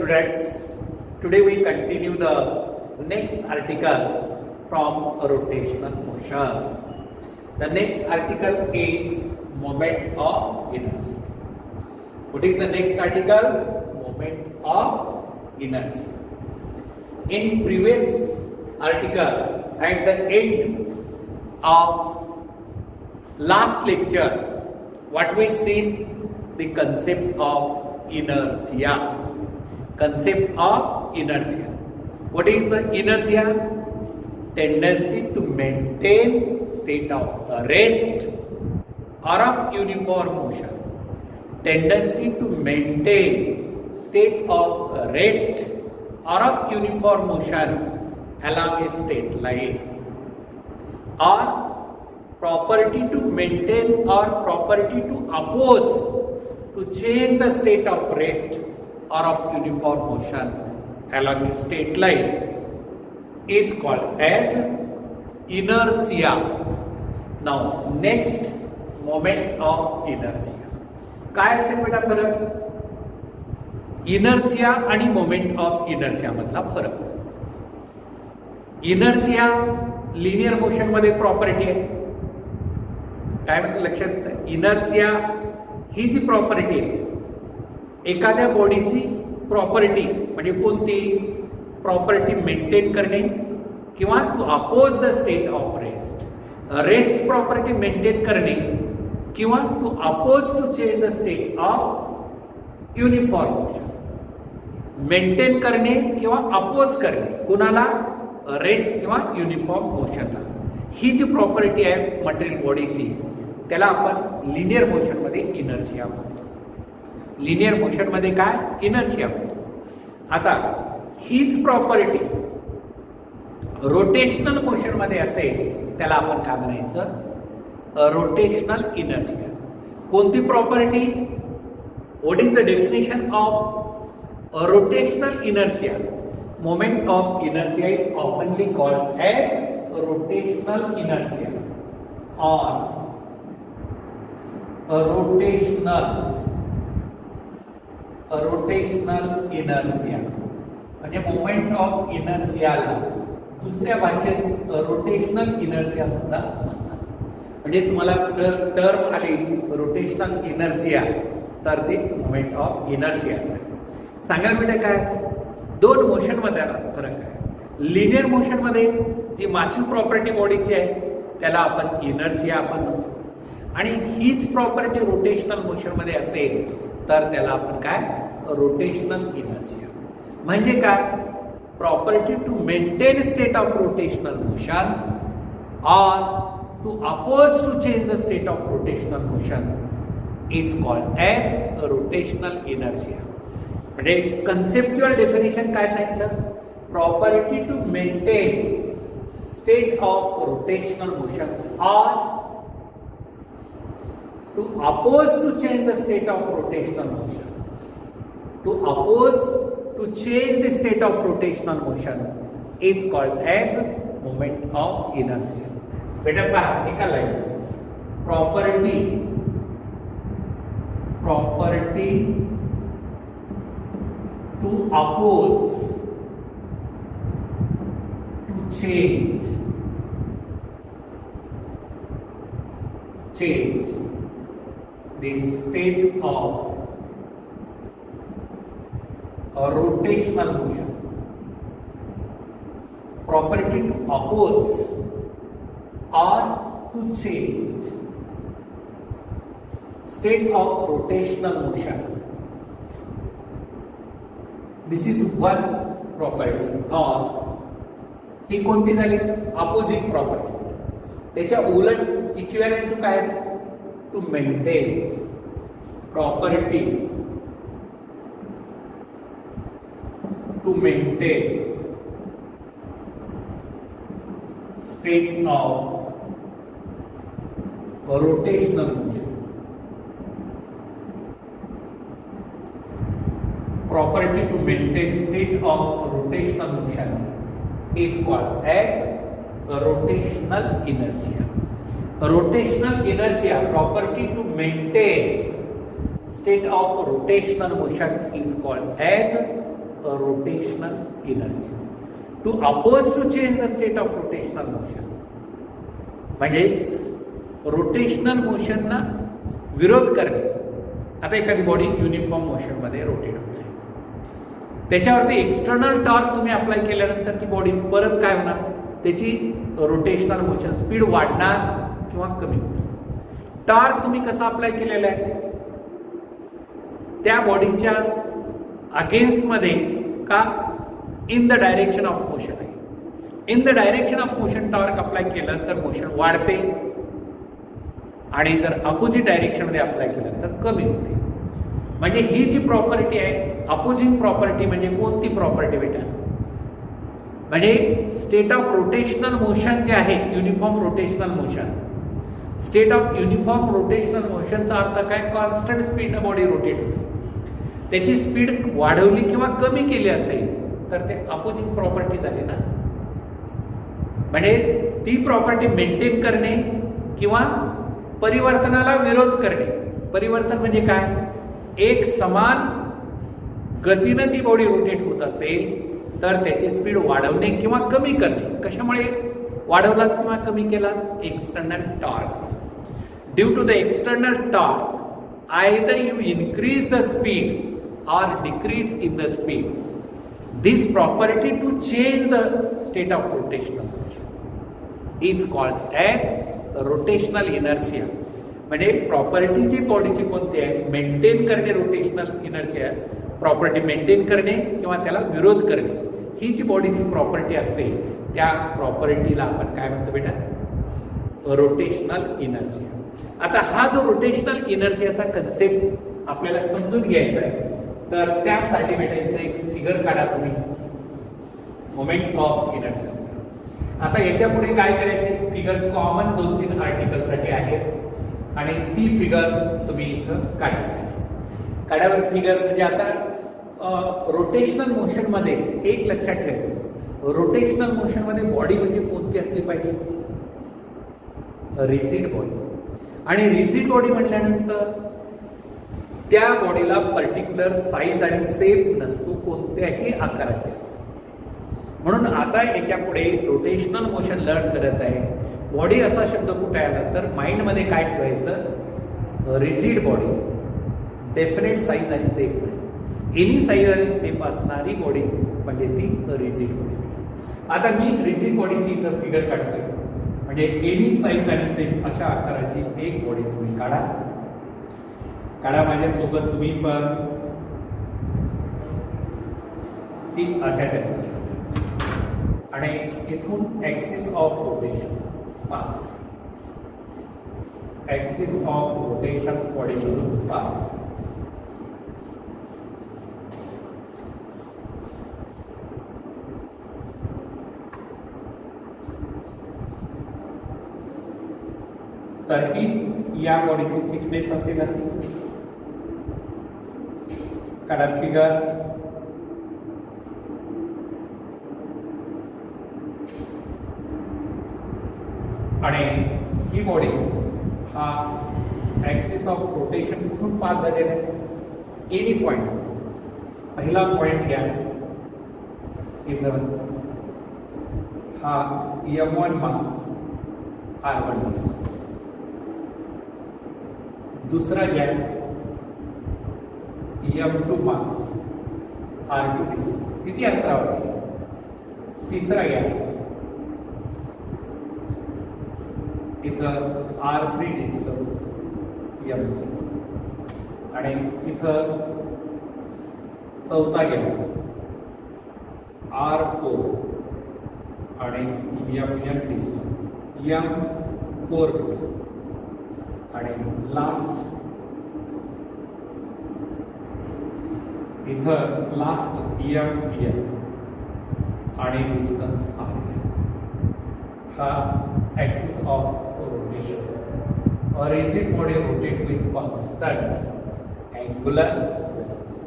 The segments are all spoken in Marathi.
students, today we continue the next article from rotational motion. The next article is moment of inertia. What is the next article? Moment of inertia. In previous article, at the end of last lecture, what we seen? The concept of inertia. Concept of inertia. What is the inertia? Tendency to maintain state of rest or of uniform motion. Tendency to maintain state of rest or of uniform motion along a straight line, or property to maintain or property to oppose to change the state of rest or of uniform motion along a straight line is called as inertia. Now next, moment of inertia. काय असेल बेटा फरक? इनर्शिया आणि मोमेंट ऑफ इनर्शिया मधला फरक. इनर्शिया लिनियर मोशन मध्ये प्रॉपर्टी आहे. काय म्हणतो लक्षात येत आहे? इनर्शिया ही जी प्रॉपर्टी आहे, एखाद्या बॉडीची प्रॉपर्टी म्हणजे कोणती? प्रॉपर्टी मेंटेन करणे किंवा to oppose the state of rest. Rest property maintain करणे किंवा to oppose to change the state of uniform motion. Maintain करणे किंवा अपोज करणे कुणाला? रेस्ट किंवा युनिफॉर्म मोशनला. ही जी प्रॉपर्टी आहे मटेरियल बॉडीची, त्याला आपण लिनियर मोशन मध्ये इनर्शिया म्हणतो. लिनियर मोशन मध्ये काय? इनर्शिया म्हणतो. आता हीच प्रॉपर्टी रोटेशनल मोशन मध्ये असेल, त्याला आपण काय म्हणायचं? Rotational inertia. कोणती property? What is the definition of rotational inertia? Moment of inertia is ऑफनली कॉल्ड एज रोटेशनल इनर्शिया और रोटेशनल इनर्शिया. म्हणजे मोमेंट ऑफ इनर्शियाला दुसऱ्या भाषेत रोटेशनल इनर्शिया सुद्धा म्हणतात. म्हणजे तुम्हाला टर्म आली रोटेशनल इनर्शिया तर ते मोमेंट ऑफ इनर्शियाच आहे. सांगा बेटा काय? दोन मोशन मध्ये फरक आहे. लिनियर मोशन मध्ये जी मासिव प्रॉपर्टी बॉडीची आहे त्याला आपण इनर्शिया आपण म्हणतो, आणि हीच प्रॉपर्टी रोटेशनल मोशन मध्ये असेल तर त्याला आपण काय? Rotational inertia. म्हणजे काय? Property to maintain state of rotational motion और to oppose to change the state of rotational motion is called as rotational inertia. म्हणजे कन्सेप्च्युअल डेफिनेशन काय सांगितलं? Property to maintain state of rotational motion और to oppose to change the state of rotational motion. To oppose to change the state of rotational motion is called as moment of inertia. बेटा पहा एका line. Property to oppose, to change the state of a rotational motion. Property to oppose or to change state of rotational motion. This is one property. और ही कोणती झाली? Opposite property. त्याच्या उलट इक्विव्हॅलंट टू काय? To maintain. Property to maintain state of rotational motion. Property to maintain state of rotational motion is called as rotational inertia. Rotational inertia, property to maintain state of rotational motion is called as rotational inertia. To oppose to change the state of rotational motion, म्हणजेच रोटेशनल मोशनना विरोध करणे. आता एखादी बॉडी युनिफॉर्म मोशनमध्ये रोटेट होते, त्याच्यावरती एक्सटर्नल टॉर्क तुम्ही अप्लाय केल्यानंतर ती बॉडी परत काय होणार, त्याची रोटेशनल मोशन स्पीड वाढणार किंवा कमी होणार. टॉर्क तुम्ही कसा अप्लाय केलेला आहे, त्या बॉडीच्या अगेन्स्टमध्ये का in the direction of motion आहे. In the direction of motion torque apply केलं तर मोशन वाढते, आणि जर अपोजिट डायरेक्शनमध्ये अप्लाय केलं तर कमी होते. म्हणजे ही जी प्रॉपर्टी आहे अपोजिंग प्रॉपर्टी, म्हणजे कोणती प्रॉपर्टी बेटा, म्हणजे स्टेट ऑफ रोटेशनल मोशन जे आहे uniform rotational motion. State of uniform rotational मोशनचा अर्थ काय, कॉन्स्टंट स्पीड बॉडी रोटेट होते. त्याची स्पीड वाढवली किंवा कमी केली असेल तर ते अपोजिंग प्रॉपर्टी झाली ना. म्हणजे ती प्रॉपर्टी मेंटेन करणे किंवा परिवर्तनाला विरोध करणे. परिवर्तन म्हणजे काय, एक समान गतीनं ती बॉडी रोटेट होत असेल तर त्याची स्पीड वाढवणे किंवा कमी करणे. कशामुळे वाढवलात किंवा कमी केला, external torque. Due to the external torque either you increase the speed or decrease in the speed. This property to change the state of rotational motion is called as rotational inertia. म्हणजे प्रॉपर्टी जी बॉडीची कोणती आहे, मेंटेन करणे रोटेशनल इनर्शिया, प्रॉपर्टी मेंटेन करणे किंवा त्याला विरोध करणे, ही जी बॉडीची प्रॉपर्टी असते त्या प्रॉपर्टीला आपण काय म्हणतो बेटा, रोटेशनल इनर्शिया. आता हा जो रोटेशनल इनर्शियाचा कन्सेप्ट आपल्याला समजून घ्यायचा आहे, तर त्यासाठी बेटा इथे एक फिगर काढा तुम्ही, मोमेंट ऑफ इनर्शियाचा. आता याच्या पुढे काय करायचे, फिगर कॉमन 2-3 आर्टिकलसाठी आहे आणि ती फिगर तुम्ही इथं काढावर. फिगर म्हणजे आता रोटेशनल मोशनमध्ये एक लक्षात ठेवायचं, रोटेशनल मोशनमध्ये बॉडी म्हणजे कोणती असली पाहिजे, रिजिड बॉडी. आणि रिजिड बॉडी म्हटल्यानंतर त्या बॉडीला पर्टिक्युलर साईज आणि शेप नसतो, कोणत्याही आकाराची असते. म्हणून आता याच्या पुढे रोटेशनल मोशन लर्न करत आहे. बॉडी असा शब्द कुठे आला तर माइंडमध्ये काय ठेवायचं, रिजिड बॉडी, डेफिनेट साईज आणि शेप नाही, एनी साईज आणि शेप असणारी बॉडी म्हणजे ती रिजिड बॉडी. आता मी रिजिड बॉडीची इथं फिगर काढतोय, म्हणजे एनी साईज आणि शेप अशा आकाराची एक बॉडी तुम्ही काढा माझ्यासोबत तुम्ही पण. ती अशा टाईप आणि इथून axis of rotation pass, axis of rotation बॉडीमधून पास. तर ही या बॉडीची थिकनेस असेल असेल. काढा फिगर. आणि ही बॉडी हा ऍक्सिस ऑफ रोटेशन कुठून पास झालेला आहे, एनी पॉइंट. पहिला पॉइंट घ्या इथं, हा M1 मास R1 डिस्टन्स. दुसरा घ्या M2 मास R2 डिस्टन्स, किती अंतरावर. तिसरा घ्या इथं R3 डिस्टन्स M3. आणि इथं चौथा घ्या R4 आणि M1 डिस्टन्स M4. आणि लास्ट इथं लास्ट M आणि डिस्टन्स R. हा axis of rotation. A rigid body rotate with constant angular velocity.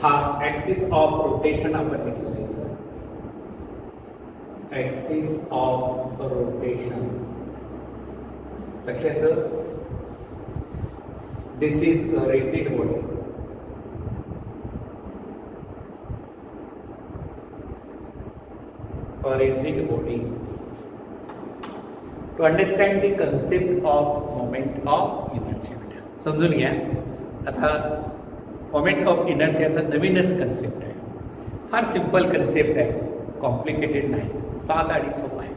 हा ऍक्सिस ऑफ रोटेशन आपण घेतलेला इथं, ऍक्सिस ऑफ रोटेशन. लक्षात, this is a rigid body. a rigid body. To understand the concept of moment of inertia. समजून घ्या. आता मोमेंट ऑफ इनर्शियाचा नवीनच कन्सेप्ट आहे. फार सिंपल कन्सेप्ट आहे, कॉम्प्लिकेटेड नाही, साधा आणि सोपा आहे.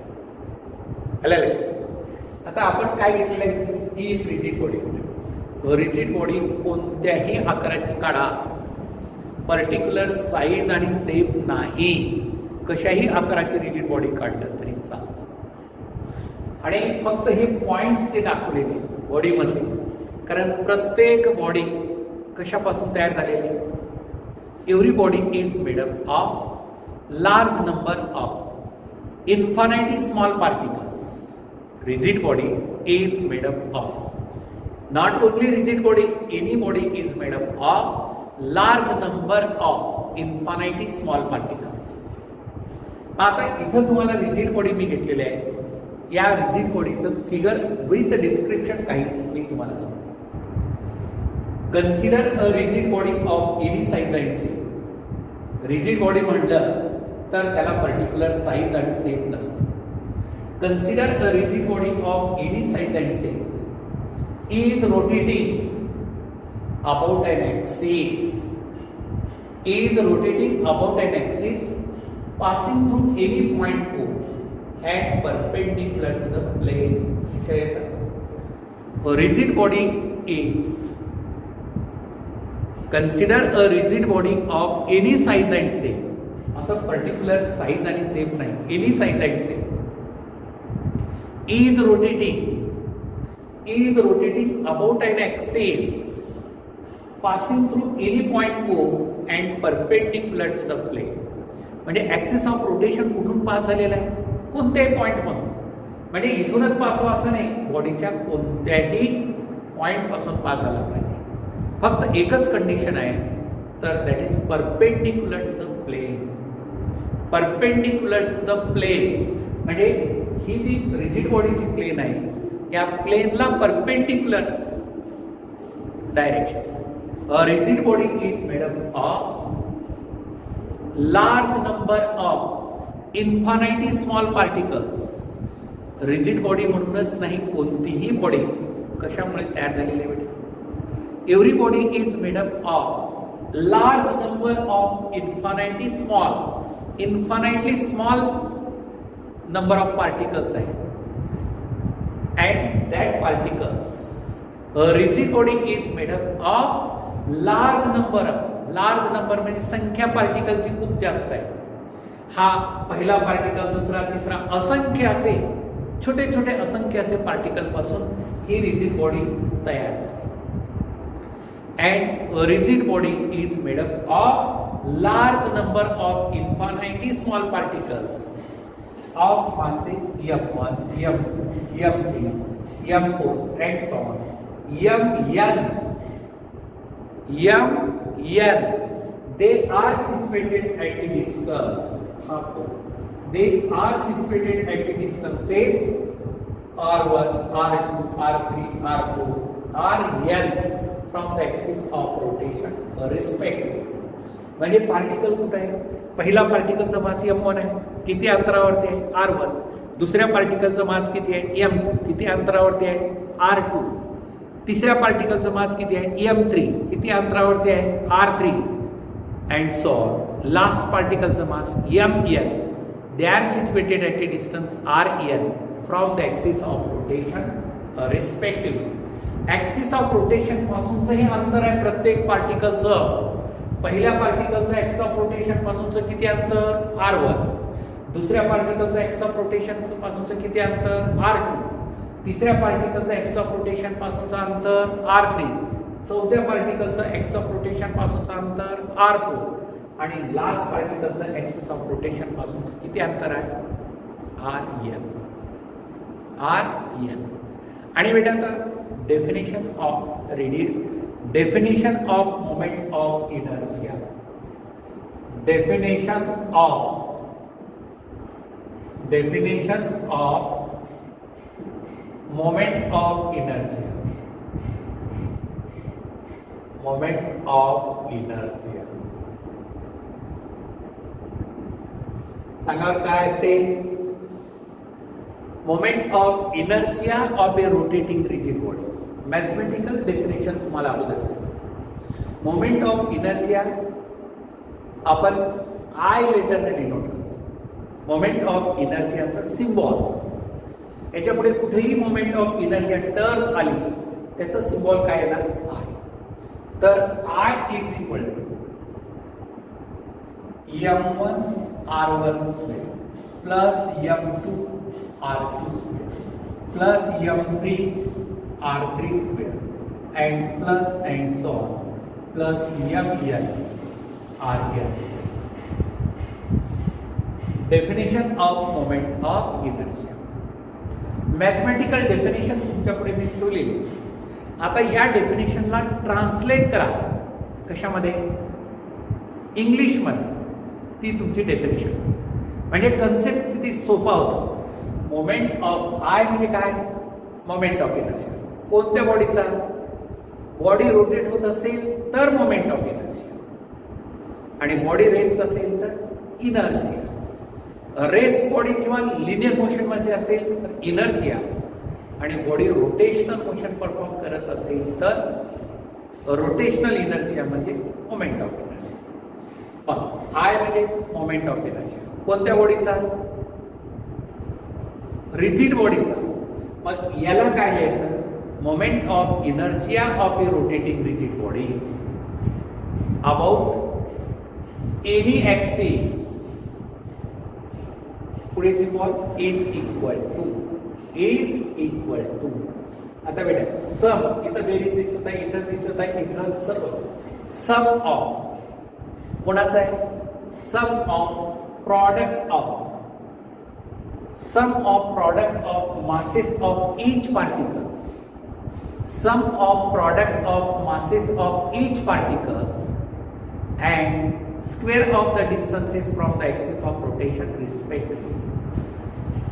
आलं लक्षात? आता आपण काय घेतलेलं आहे, ही एक रिजिड बॉडी. रिजिड बॉडी कोणत्याही आकाराची काढा, पर्टिक्युलर साईज आणि शेप नाही, कशाही आकाराची रिजिड बॉडी काढलं तरी चालतं. आणि फक्त हे पॉइंट्स ते दाखवलेले बॉडीमधले, कारण प्रत्येक बॉडी कशापासून तयार झालेली आहे. Every body is made up of large number of infinitely small particles. Rigid body is made up of not only rigid body, any body is made up of large number of infinitely small particles. आता इथं तुम्हाला रिजिड बॉडी मी घेतलेली आहे. या रिजिड बॉडीचं फिगर विथ डिस्क्रिप्शन काही मी तुम्हाला सांगतो. Consider a rigid body of any size and shape. Rigid body म्हटलं तर त्याला पर्टिक्युलर साईज आणि शेप नसतो. Consider a rigid body of any size and shape is rotating about an axis, is rotating about an axis passing through any point O and perpendicular to the plane. A rigid body is, consider a rigid body of any size and shape. असं पर्टिक्युलर साईज आणि शेप नाही, any size and shape. Is rotating about an axis passing through any point O and perpendicular to the plane. म्हणजे ॲक्सिस ऑफ रोटेशन कुठून पास झालेला आहे, कोणत्याही पॉईंटमधून. म्हणजे इथूनच पास व्हा असं नाही, बॉडीच्या कोणत्याही पॉईंटपासून पास झाला पाहिजे. फक्त एकच कंडिशन आहे, तर that is perpendicular to the plane. Perpendicular to the plane म्हणजे ही जी रिजिड बॉडीची प्लेन आहे, या प्लेनला perpendicular direction. A rigid body is made up of large number of infinitely small particles. Rigid body म्हणूनच नाही, कोणतीही बॉडी कशामुळे तयार झालेली आहे बेटा. Every body is made up of large number of infinitely small number of particles आहे. And that particles, rigid body is made up of large number म्हणजे संख्या पार्टिकलची खूप जास्त आहे. हा पहिला पार्टिकल, दुसरा, तिसरा, असंख्य असे छोटे छोटे असंख्य असे पार्टिकल पासून ही रिजिड बॉडी तयार झाली. And rigid body is made up of large number of infinitely small particles of masses M1, M2, M3, M4 and so on. They are situated at a distance. They are situated at a distances R1, R2, R3, R4, Rn from the axis of rotation respectively. म्हणजे पार्टिकल कुठे आहे. पहिला पार्टिकलचा मास M1 आहे, किती अंतरावरती आहे, R1. दुसऱ्या पार्टिकलचा मास किती आहे, M2, किती अंतरावरती आहे, R2. तिसऱ्या पार्टिकलचं मास किती आहे, M3, किती अंतरावरती आहे, R3 and so on. Last पार्टिकलचं mass Mn. They are situated at a distance Rn from the axis of rotation respectively. Axis of rotation पासूनचं हे अंतर आहे प्रत्येक पार्टिकलचं. पहिल्या पार्टिकलचं ॲक्सिस ऑफ रोटेशन पासूनचं किती अंतर, R1. दुसऱ्या पार्टिकलचं ॲक्सिस ऑफ रोटेशन पासूनचं किती अंतर, R2. तिसऱ्या पार्टिकलचं ॲक्सिस ऑफ रोटेशन पासूनचं अंतर R3. चौथ्या पार्टिकलचं ॲक्सिस ऑफ रोटेशन पासूनचं अंतर R4. आणि लास्ट पार्टिकलचं ॲक्सिस ऑफ रोटेशन पासूनचं किती अंतर आहे, Rn. आणि बेटा आता definition of moment of inertia. Definition of moment of inertia. सांगा काय असेल? Moment of inertia of A rotating rigid body. Mathematical definition तुम्हाला अगोदर. मोमेंट ऑफ इनर्शिया आपण आय लेटरने डिनोट करतो. मोमेंट ऑफ इनर्शियाचा सिम्बॉल, याच्या पुढे कुठेही मोमेंट ऑफ इनर्शिया टर्म आली त्याचं सिम्बॉल काय येणार? आय. तर I is equal to m1 r1 square plus m2 r2 square plus m3 r3 square and plus and so on plus mn rn square. Definition of moment of inertia. Mathematical definition तुमच्यापुढे मी ठेवलेली. आता या डेफिनेशनला ट्रान्सलेट करा. कशामध्ये? इंग्लिशमध्ये. ती तुमची डेफिनेशन. म्हणजे कन्सेप्ट किती सोपा होतो. मोमेंट ऑफ आय म्हणजे काय? Moment of inertia. कोणत्या बॉडीचा? बॉडी रोटेट होत असेल तर मोमेंट ऑफ इनर्शिया, आणि बॉडी रेस्ट असेल तर इनर्शिया. रेस्ट बॉडी किंवा लिनियर मोशन मध्ये असेल तर इनर्शिया, आणि बॉडी रोटेशनल मोशन परफॉर्म करत असेल तर रोटेशनल इनर्शिया म्हणजे मोमेंट ऑफ इनर्शिया. आय म्हणजे मोमेंट ऑफ इनर्शिया. कोणत्या बॉडीचा? रिजिड बॉडीचा. मग याला काय लिहायचं? Moment of inertia of A rotating rigid body about any axis. पुढे सिम्बॉल इज इक्वल टू. आता बेटा सम, इथं बेरीज दिसत आहे, इथं दिसत आहे, इथं सर्व सम ऑफ कोणाचा आहे? Sum of product of masses of each particles. Sum of product of masses of each particles and square of the distances from the axis of rotation respectively.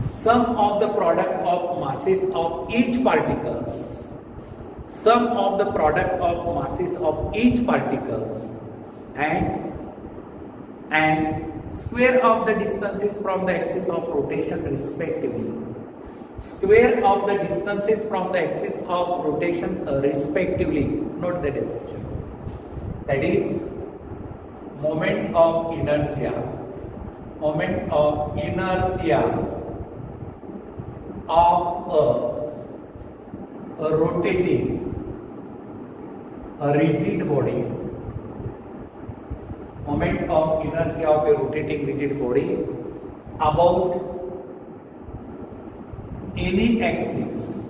Sum of the product of masses of each particles. Sum of the product of masses of each particles and square of the distances from the axis of rotation respectively. Square of the distances from the axis of rotation respectively. Note the definition. That is moment of inertia. Moment of inertia of a rotating, a rigid body. Moment of inertia of a rotating rigid body about any axis.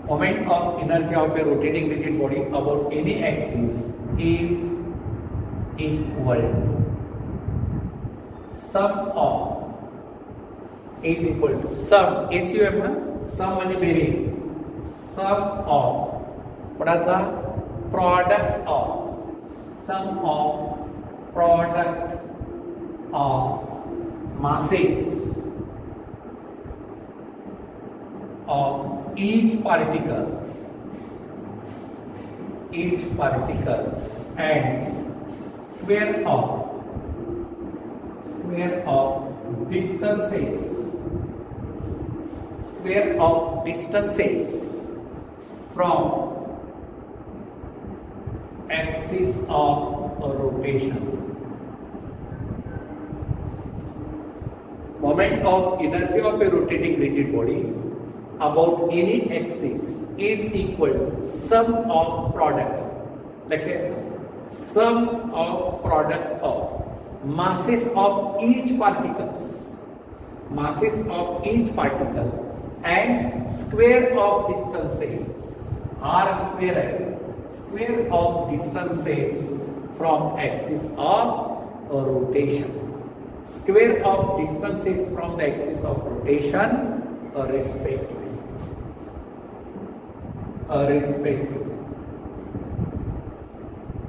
Moment of inertia of a rotating rigid body about any axis is equal to sum of, is equal to sum, SUM ना, sum म्हणजे बेरीज, sum of कोणाचा? product of, sum of product of masses of each particle and square of distances from axis of rotation. Moment of inertia of a rotating rigid body about any axis is equal to sum of product. Sum of product of masses of each particle and square of distances. R square है, square of distances from axis of rotation. Square of distances from the axis of rotation respectively.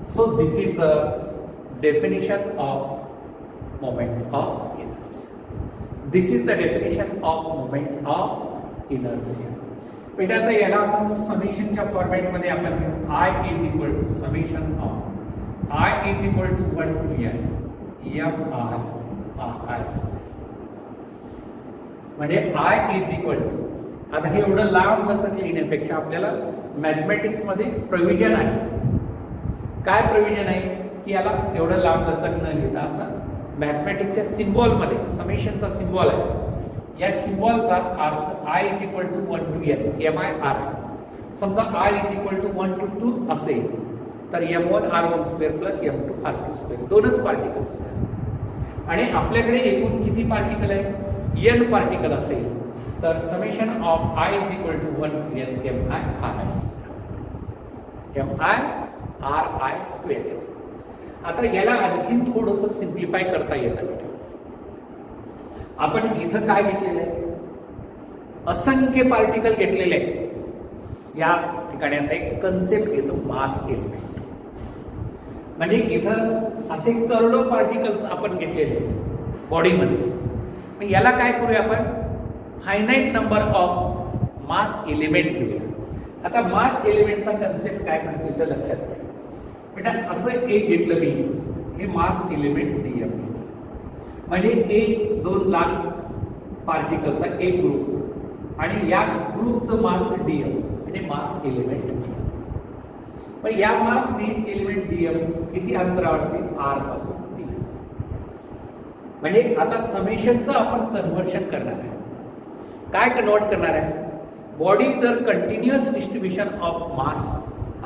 So this is the definition of moment of inertia. This is the definition of moment of inertia. बेटा आता याला आपण समेशनच्या फॉर्मॅट मध्ये आपण घेऊ. I is equal to summation of I is equal to 1 to n म्हणजे I इज इक्वल टू, आता हे एवढं लांब लचक लिहिण्यापेक्षा आपल्याला मॅथमॅटिक्स मध्ये प्रोव्हिजन आहे. काय प्रोव्हिजन आहे की याला एवढं लांब लचक न लिहिता असं मॅथमॅटिक्सच्या सिम्बॉलमध्ये समेशनचा सिम्बॉल आहे, या सिम्बॉलचा अर्थ I is equal to 1 to n MIR. समजा I is equal to 1 to 2 असेल तर M1 R1 square plus M2 R2 square दोनच पार्टिकल्स आहेत. आणि आपल्याकडे एकूण किती पार्टिकल आहे, n पार्टिकल असेल तर summation of I is equal to 1 to n MIRI square. आता याला आणखीन थोडंसं सिम्प्लिफाय करता येतं. आपण इथं काय घेतलेलं आहे, असंख्य पार्टिकल घेतलेले आहे. या ठिकाणी आता एक कन्सेप्ट येतो मास एलिमेंट. म्हणजे इथं असे करोडो पार्टिकल्स आपण घेतलेले बॉडीमध्ये. मग याला काय करूया आपण, finite number of mass element घेऊया. आता मास एलिमेंटचा कन्सेप्ट काय सांगतो इथं लक्षात घ्या बेटा. असं एक घेतलं मी, हे मास एलिमेंट DM, म्हणजे 1-2 लाख पार्टिकलचा एक ग्रुप आणि या ग्रुपचं मास DM म्हणजे मास एलिमेंट DM. मग या मास एलिमेंट DM किती अंतरावरती, R पासून D. म्हणजे आता समेशनचं आपण कन्व्हर्शन करणार आहे. काय कन्वर्ट करणार आहे, बॉडी जर कंटिन्युअस डिस्ट्रीब्युशन ऑफ मास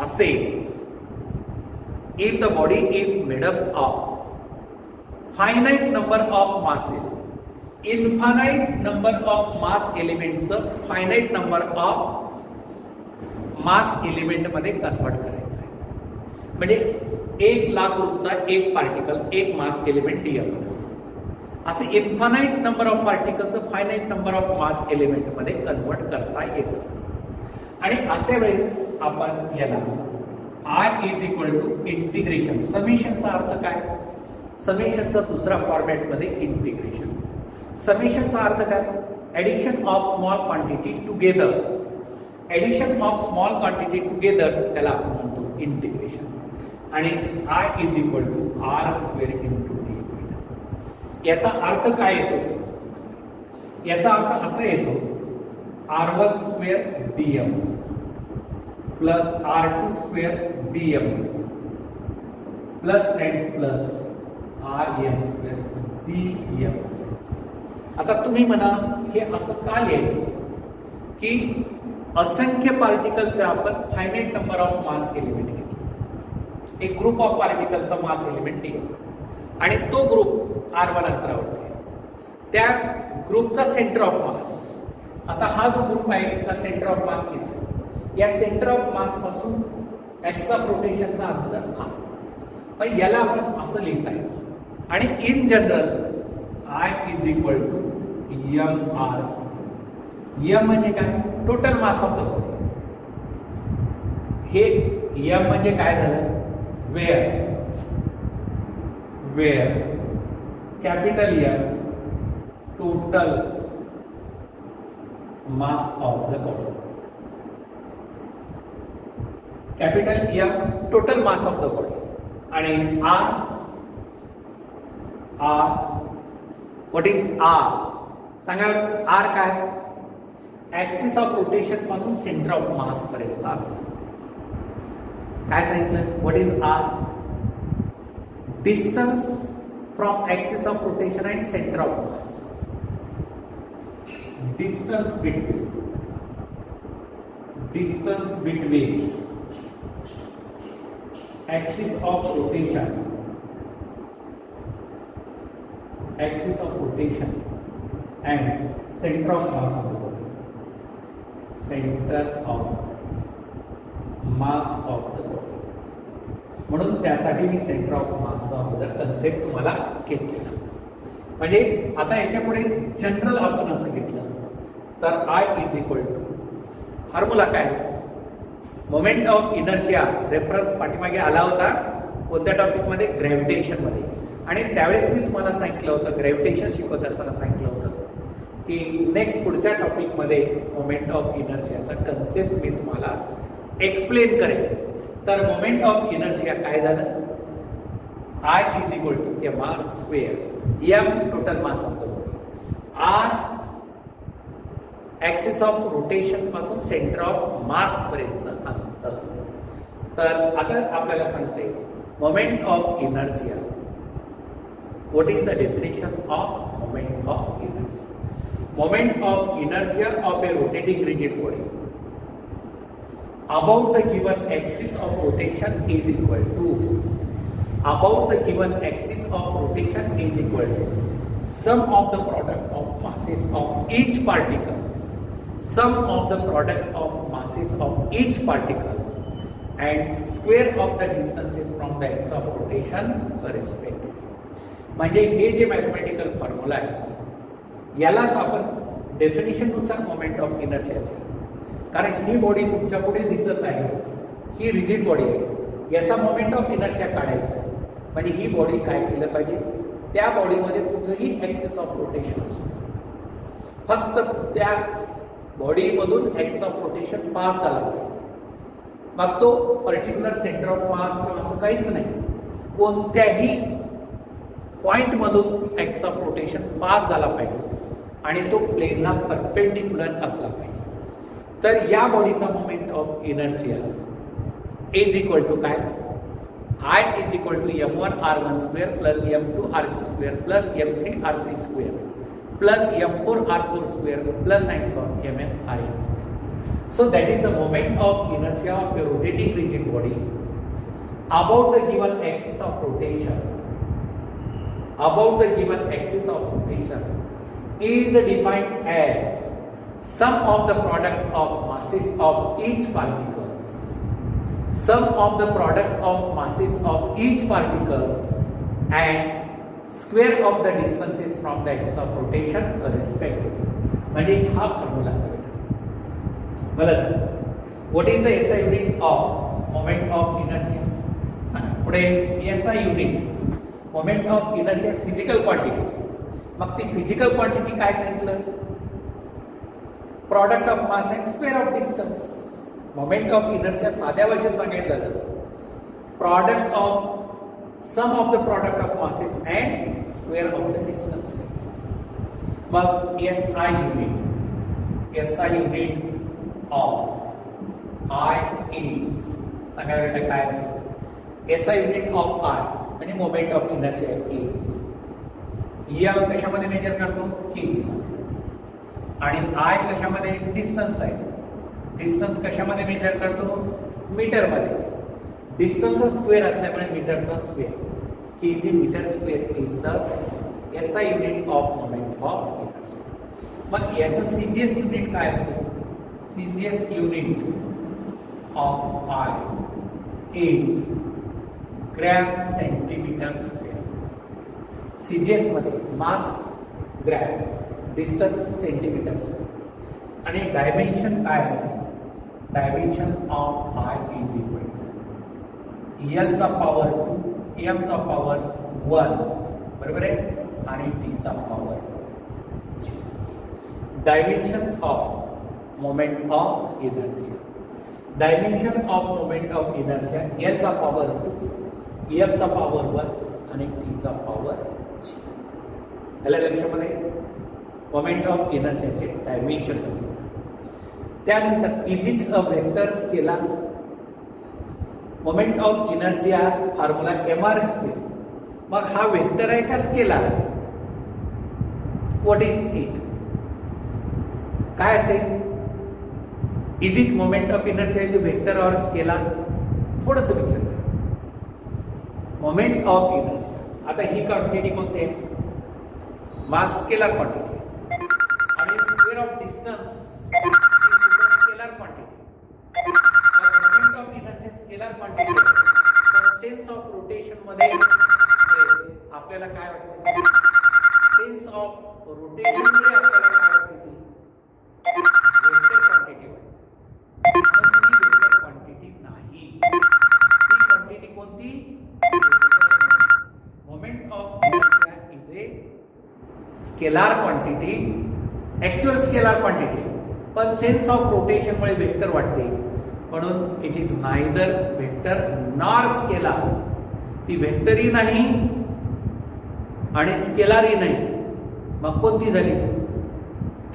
असेल, if the body is made up of finite number of masses, infinite number of mass एलिमेंटचं finite number of mass element मध्ये कन्वर्ट करायचं आहे. म्हणजे 1 लाख ग्रुपचा एक पार्टिकल एक मास एलिमेंट DM, असे इन्फानाईट नंबर ऑफ पार्टिकलचं finite number of mass element मध्ये कन्वर्ट करता येतं. आणि अशा वेळेस आपण याला I is equal to integration, समेशनचा अर्थ काय, समेशनचा दुसरा फॉर्मॅट मध्ये इंटिग्रेशन. समेशनचा अर्थ काय, addition of small quantity together. Addition of small quantity together त्याला आपण म्हणतो इंटिग्रेशन. आणि I is equal to R square into D. याचा अर्थ काय येतो सर, याचा अर्थ असा येतो R1 square DM plus R2 square DM plus and plus RN square DM. आता तुम्ही म्हणा हे असं का लिहायचं की असंख्य पार्टिकलचा आपण finite number of mass element घेतला, एक ग्रुप ऑफ पार्टिकलचा मास एलिमेंट DM आणि तो ग्रुप R1 अंतरावरती आहे. त्या ग्रुपचा सेंटर ऑफ मास, आता हा जो ग्रुप आहे इथला सेंटर ऑफ मास किती, या सेंटर ऑफ मास पासून एक्स ऑफ रोटेशनचा अंतर R. पण याला आपण असं लिहिता येतं. आणि in general I is equal to MR. M म्हणजे काय, total mass of the body. हे M म्हणजे काय झालं, where capital M total mass of the body. Capital M total mass of the body. आणि R व्हॉट इज R, सांगा R काय, ऍक्सिस ऑफ रोटेशन पासून सेंटर ऑफ मास पर्यंतचा अंतर. काय सांगितलं, what is R, distance from axis of rotation and centre of mass. Distance between axis of rotation and center of mass of the body. Center of mass of the body. म्हणून त्यासाठी मी centre of mass of the concept तुम्हाला घेतलेला. म्हणजे आता याच्या पुढे जनरल आपण असं घेतलं तर I is equal to formula काय, मोमेंट ऑफ इनर्शिया. रेफरन्स पाठीमागे आला होता कोणत्या टॉपिक मध्ये, ग्रॅव्हिटेशन मध्ये. आणि त्यावेळेस मी तुम्हाला सांगितलं होतं, ग्रॅव्हिटेशन शिकवत असताना सांगितलं होतं की नेक्स्ट पुढच्या टॉपिक मध्ये मोमेंट ऑफ इनर्शियाचा कन्सेप्ट मी तुम्हाला एक्सप्लेन करेन. तर मोमेंट ऑफ इनर्शिया काय झालं, I is equal to mr square. M total mass of the body. R axis of rotation पासून सेंटर ऑफ मास पर्यंत अंतर. तर आता आपल्याला सांगते moment of inertia. What is the definition of moment of inertia? Moment of inertia of A rotating rigid body about the given axis of rotation is equal to about the given axis of rotation is equal to sum of the product of masses of each particles, sum of the product of masses of each particles and square of the distances from the axis of rotation respectively. म्हणजे हे जे मॅथमॅटिकल फॉर्म्युला आहे यालाच आपण डेफिनेशन नुसार मोमेंट ऑफ इनर्शियाचे, कारण ही बॉडी तुमच्या पुढे दिसत आहे, ही रिजिड बॉडी आहे, याचा मोमेंट ऑफ इनर्शिया काढायचा आहे. म्हणजे ही बॉडी काय केलं पाहिजे, त्या बॉडीमध्ये कुठेही ऍक्सिस ऑफ रोटेशन असू द्या, फक्त त्या बॉडीमधून ऍक्सिस ऑफ रोटेशन पास झाला पाहिजे. मग तो पर्टिक्युलर सेंटर ऑफ मास किंवा असं काहीच नाही, कोणत्याही पॉइंटमधून ऍक्सिस ऑफ रोटेशन पास झाला पाहिजे आणि तो प्लेनला परपेंडिक्युलर असला पाहिजे. तर या बॉडीचा moment of inertia is equal to काय, I is equal to m1 r1 square plus m2 r2 square plus m3 r3 square plus m4 r4 square plus and so on mn rn square. So that is the moment of inertia of a rotating rigid body about the given axis of rotation. About the given axis of rotation is defined as sum of the product of masses of each particles, sum of the product of masses of each particles and square of the distances from the axis of rotation respectively. म्हणजे हा फॉर्म्युला आता बेटा मला सांगा, what is the SI unit of moment of inertia? सांगा पुढे. SI unit moment of inertia physical quantity. मग ती फिजिकल क्वांटिटी काय सांगितलं? Product of mass and square of distance. Moment of inertia साध्या भाषेत सांगायचं झालं product of sum of the product of masses and square of the distances. मग SI unit of I is सांगा बेटा काय असेल? एसआय युनिट ऑफ आय म्हणजे moment of inertia is M कशामध्ये मेजर करतो? केजी मध्ये. आणि आय कशामध्ये? डिस्टन्स आहे. डिस्टन्स कशामध्ये मेजर करतो? मीटरमध्ये. डिस्टन्सचा स्क्वेअर असल्यामुळे मीटरचा square. KG metre square is the SI unit of moment of inertia. मग याचं सीजीएस युनिट काय असेल? CGS unit of I is gram centimetre square. सीजीएस मध्ये mass gram, distance centimetre square आणि डायमेन्शन काय असेल? Dimension of I is equal to एलचा पॉवर 2 एमचा पॉवर 1 बरोबर आहे आणि टीचा power 0. Dimension of moment of inertia. Dimension of moment of inertia एलचा power 2 एमचा पॉवर 1 आणि टीचा पॉवर 0. याला लक्षामध्ये मोमेंट ऑफ इनर्शियाचे डायमेन्शन झाले. त्यानंतर is it a vector scalar? Moment of inertia formula mr square. मग हा वेक्टर आहे का स्केलार आहे? What is it? काय असेल? Is it moment of inertia is vector और स्केलार? थोडंसं विचार करा. मोमेंट ऑफ इनर्शिया आता ही क्वांटिटी कोणती आहे? मास स्केलार क्वांटिटी आणि square of distance scalar quantity. Moment of inertia scalar quantity. Sense of rotation मध्ये आपल्याला काय वाटतं? सेन्स ऑफ रोटेशन मध्ये आपल्याला काय वाटतं? वेक्टर क्वांटिटी वाटते. ती वेक्टर क्वांटिटी नाही. ती क्वांटिटी कोणती? Moment of inertia is a scalar quantity, actual scalar quantity, पण सेन्स ऑफ रोटेशन मुळे वेक्टर वाटते, म्हणून it is neither vector nor scalar. ती व्हेक्टरी नाही आणि स्केलारही नाही, मग कोणती झाली?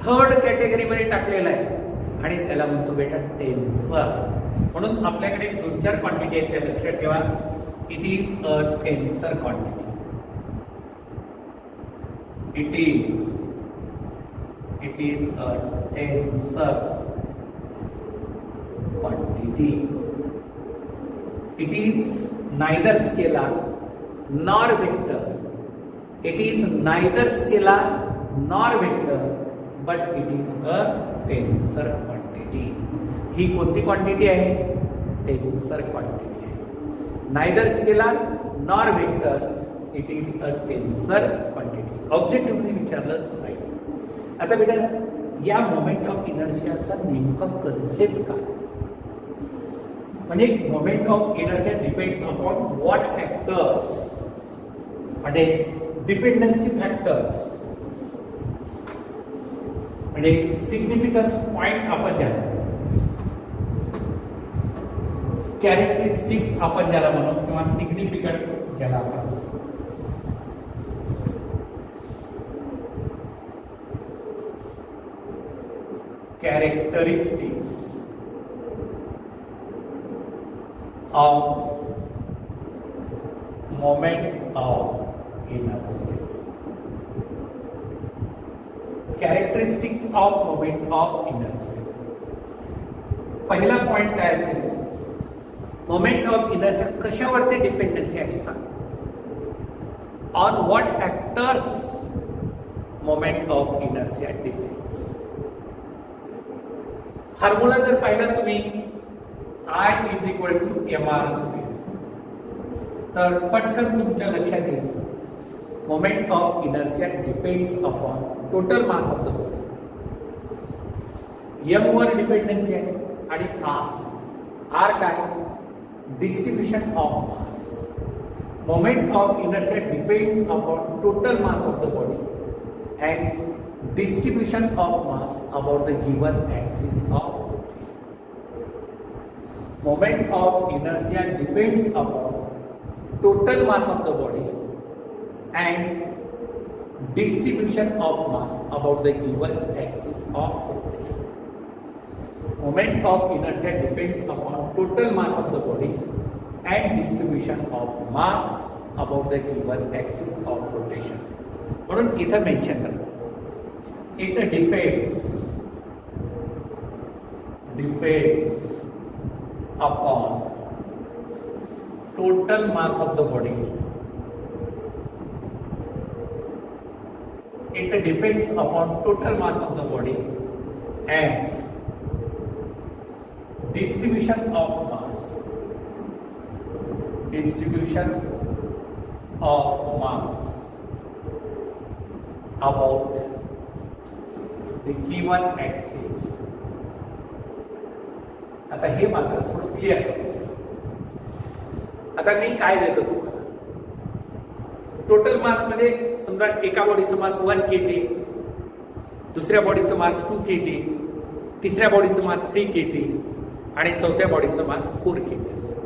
थर्ड कॅटेगरीमध्ये टाकलेला आहे आणि त्याला म्हणतो बेटा टेन्सर. म्हणून आपल्याकडे 2-4 क्वांटिटी आहेत, त्या लक्षात ठेवा. It is a tensor quantity. It is a tensor quantity. It is neither scalar nor vector. It is neither scalar nor vector, but it is a tensor quantity. ही कोणती क्वांटिटी आहे? टेन्सर क्वांटिटी आहे. Neither scalar nor vector, it is a tensor quantity. Objectively विचारलं जाईल. आता बेटा या मोमेंट ऑफ इनर्शियाचा नेमका कन्सेप्ट काय? म्हणजे moment of inertia depends upon what factors, म्हणजे डिपेंडन्सी फॅक्टर्स, म्हणजे सिग्निफिकन्स पॉइंट आपण ज्याला, कॅरेक्टरिस्टिक्स आपण ज्याला म्हणू, किंवा सिग्निफिकंट ज्याला आपण म्हणू. characteristics of moment of inertia. Characteristics of moment of inertia. पहिला पॉइंट काय असेल? मोमेंट ऑफ इनर्शिया कशावरती डिपेंडन्सी आहे सांग. On what factors moment of inertia depends. Formula जर पाहिला तुम्ही, I is equal to mr square, तर पटकन तुमच्या लक्षात येईल moment of inertia depends upon total mass of the body. m वर डिपेंडन्सी आहे आणि r काय? Distribution of mass. Moment of inertia depends upon total mass of the body and distribution of mass about the given axis of rotation. Moment of inertia depends upon total mass of the body and distribution of mass about the given axis of rotation. Moment of inertia depends upon total mass of the body and distribution of mass about the given axis of rotation. म्हणून इथं मेन्शन करा. It depends upon total mass of the body. It depends upon total mass of the body and distribution of mass. Distribution of mass about the given axis. आता हे मात्र थोडं क्लिअर आहे. आता मी काय देतो तुम्हाला? टोटल मास मध्ये समजा एका बॉडीचं मास 1 kg, दुसऱ्या बॉडीचं मास 2 kg, तिसऱ्या बॉडीचं मास 3 kg आणि चौथ्या बॉडीचं मास 4 kg असेल.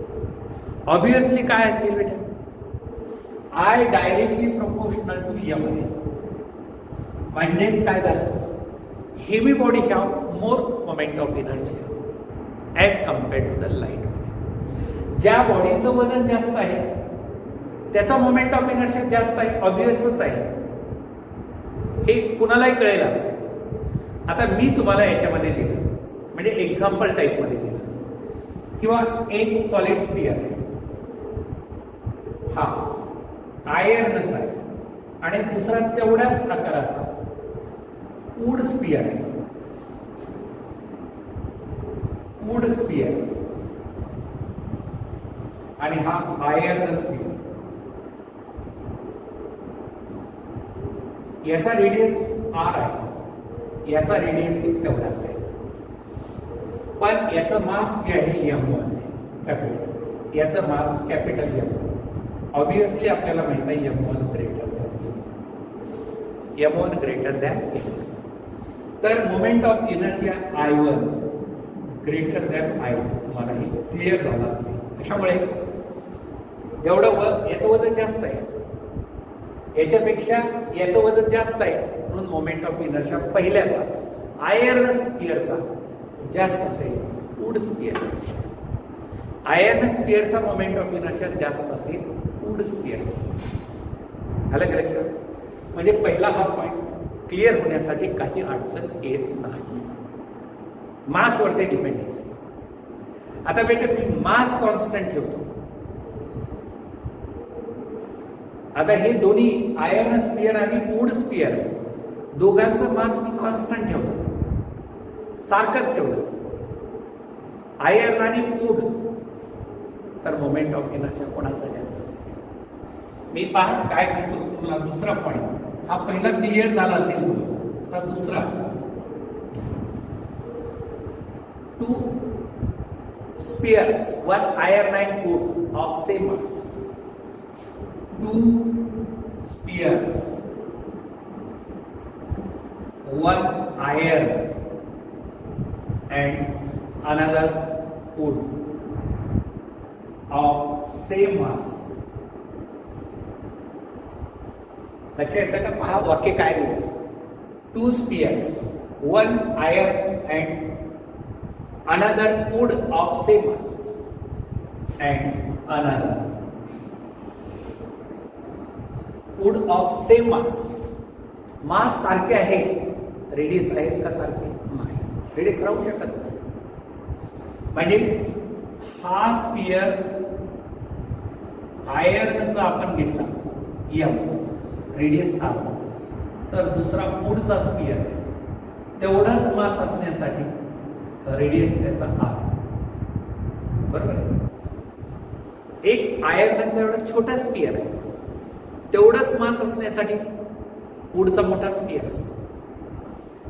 ऑब्विसली काय असेल बेटा? I directly proportional to M आहे. म्हणजेच काय झालं? heavy body have more moment of inertia as compared to the light body. ज्या बॉडीचं वजन जास्त आहे त्याचा मोमेंट ऑफ इनर्शिया जास्त आहे, ऑब्वियसच आहे, हे कुणालाही कळेल असं. आता मी तुम्हाला याच्यामध्ये दिलं म्हणजे एक्झाम्पल टाईप मध्ये दिलं असं, किंवा एक सॉलिड स्फिअर आहे, हा आयर्नच आहे, आणि दुसरा तेवढ्याच आकाराचा वूड स्पियर आहे. वूड स्पियर आणि हा आयर्न स्पियर. याचा रेडियस r आहे, याचा रेडियस तेवढाच आहे, पण याचं मास जे आहे m1 आहे कॅपिटल, याचं मास कॅपिटल M1. ऑब्विसली आपल्याला माहित आहे m1 ग्रेटर दॅन m. तर moment of inertia I1 greater than I2. तुम्हाला हे क्लिअर झालं असेल. कशामुळे? जेवढं याचं वजन जास्त आहे, याच्यापेक्षा याचं वजन जास्त आहे, म्हणून मोमेंट ऑफ इनर्शिया पहिल्याचा आयर्न स्पिअरचा जास्त असेल वूड स्पिअरपेक्षा. आयर्न स्पिअरचा मोमेंट ऑफ इनर्शिया जास्त असेल वूड स्पिअरचा. आलं का लक्षात? म्हणजे पहिला हा पॉइंट क्लिअर होण्यासाठी काही अडचण येत नाही. मास वरती डिपेंडन्सी. आता बेटा मी मास कॉन्स्टंट ठेवतो. आता हे दोन्ही आयर्न स्पिअर आणि वूड स्पिअर दोघांचं मास मी कॉन्स्टंट ठेवलं, सारखंच ठेवलं. आयर्न आणि वूड, तर मोमेंट ऑफ इनर्शिया कोणाचा जास्त असेल? मी पहा काय सांगतो तुम्हाला. दुसरा पॉइंट हा पहिला क्लिअर झाला असेल तुम्हाला. आता दुसरा, two spheres one iron and wood of same mass. Two spheres one iron and another wood of same mass. लक्षात येतं का? पहा वाक्य काय दिलं. Two spheres one iron and another wood of same mass and another wood of same mass. Mass सारखे आहे, रेडियस आहेत का सारखे? नाही, रेडियस राहू शकत नाही. म्हणजे हा स्पिअर आयर्नचा आपण घेतला एम, रेडियस आर, तर दुसरा वूडचा स्पिअर तेवढाच मास असण्यासाठी रेडियस त्याचा आर. बरोबर आहे? एक आयर्नचा एवढा छोटा स्पिअर आहे, तेवढाच मास असण्यासाठी वूडचा मोठा स्पिअर असतो.